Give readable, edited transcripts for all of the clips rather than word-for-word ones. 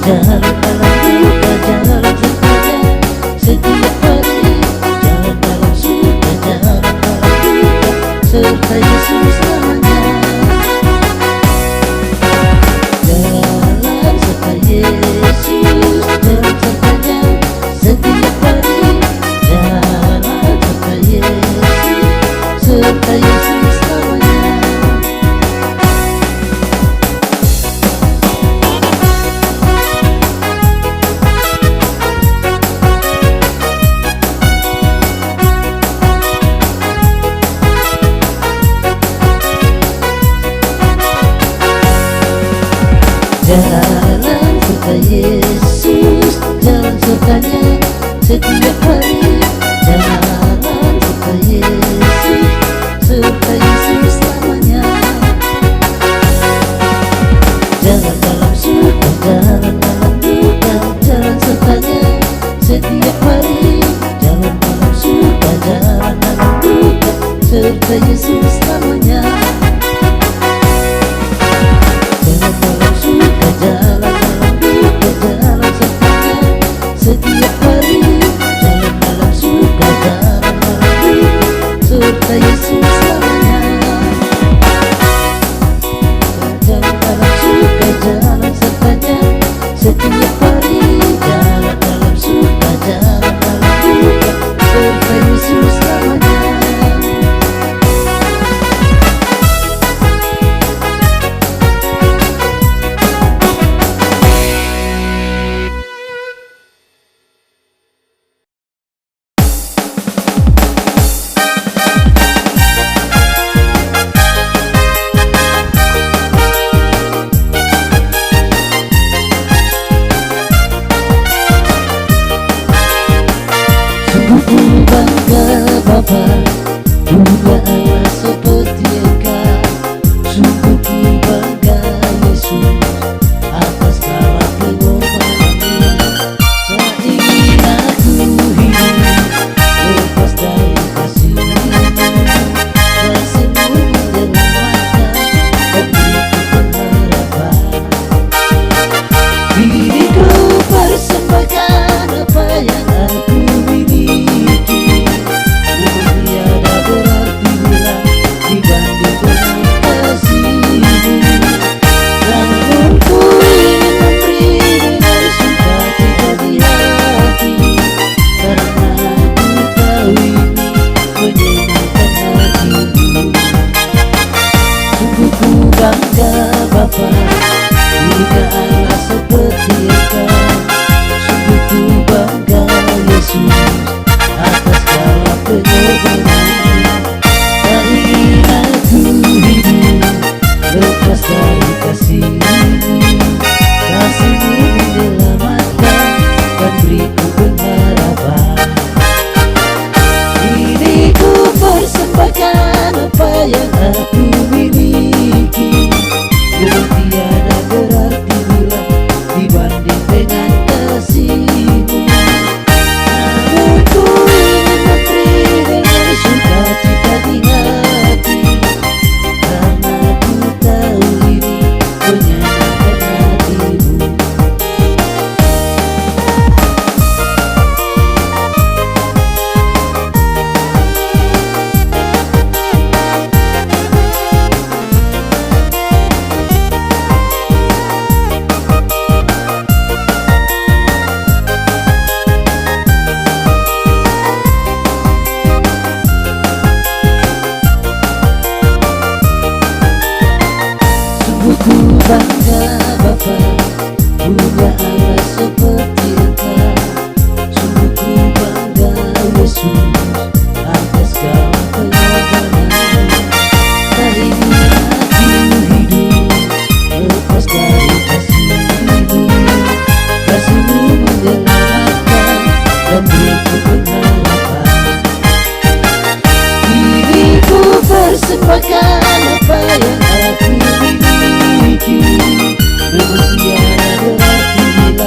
jalan dalam duka, jalan sertanya setiap hari. Jalan dalam suka, jalan dalam duka, serta Yesus selamanya. Jalan serta Yesus, jalan sertanya setiap hari. Jalan serta Yesus, serta Yesus selamanya. Jalan serta Yesus, jalan sertanya setiap hari. Jalan serta Yesus, serta Yesus selamanya. Jalan dalam suka, jalan dalam duka, jalan sertanya setiap hari. Jalan dalam suka, jalan dalam duka, serta Yesus selamanya. Jalan dalam suka, jalan dalam duka, jalan sertanya setiap hari. Jalan dalam suka, jalan dalam duka, serta Yesus selamanya. Jalan dalam suka, jalan sertanya setiap hari. Jalan dalam suka, jalan dalam duka, serta Yesus selamanya. Sungguh bangga Bapa, punya Allah seperti Engkau. Sungguh ku bangga Yesus atas segala pengorbananmu. Tak ingin aku hidup lepas dari kasih-Mu. Kasih-Mu menyelamatkan dan beriku pengharapan. Diriku persembahkan apa yang aku miliki. Namun tiada berarti bila dibanding dengan kasih-Mu. Namun ku ingin memberi dengan sukacita di hati, karena ku tahu ini menyenangkan hati-Mu. Sungguh ku bangga Bapa, punya Allah seperti Engkau. Sungguh ku bangga Yesus atas segala pengorbananmu. Tak ingin aku hidup lepas dari kasih-Mu. Kasih-Mu menyelamatkan dan beriku pengharapan. Diriku persembahkan apa yang aku miliki. Namun tiada berarti bila dibanding dengan kasih-Mu. Namun ku ingin memberi dengan sukacita di hati, karena ku tahu ini menyenangkan hati-Mu. Sungguh ku bangga Bapa, punya Allah seperti Engkau. Sungguh ku bangga Yesus atas segala pengorbananmu. Tak ingin aku hidup lepas dari kasih-Mu. Kasih-Mu menyelamatkan dan beriku pengharapan. Diriku persembahkan apa yang aku miliki. Namun tiada berarti bila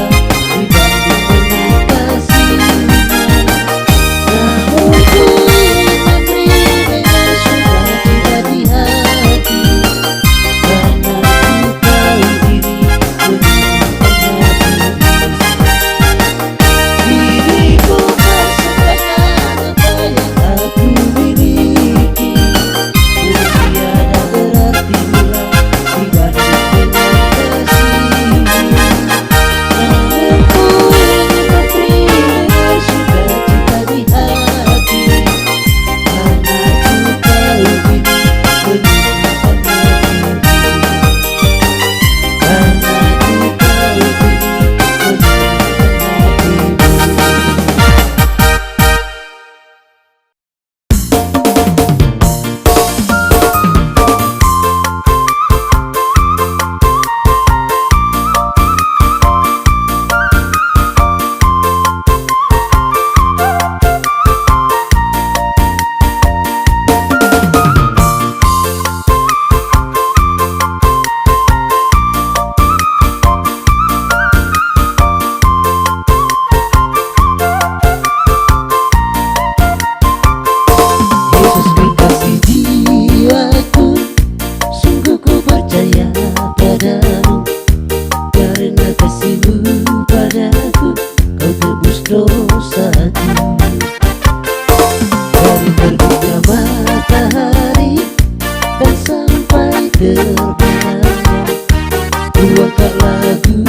berlagu.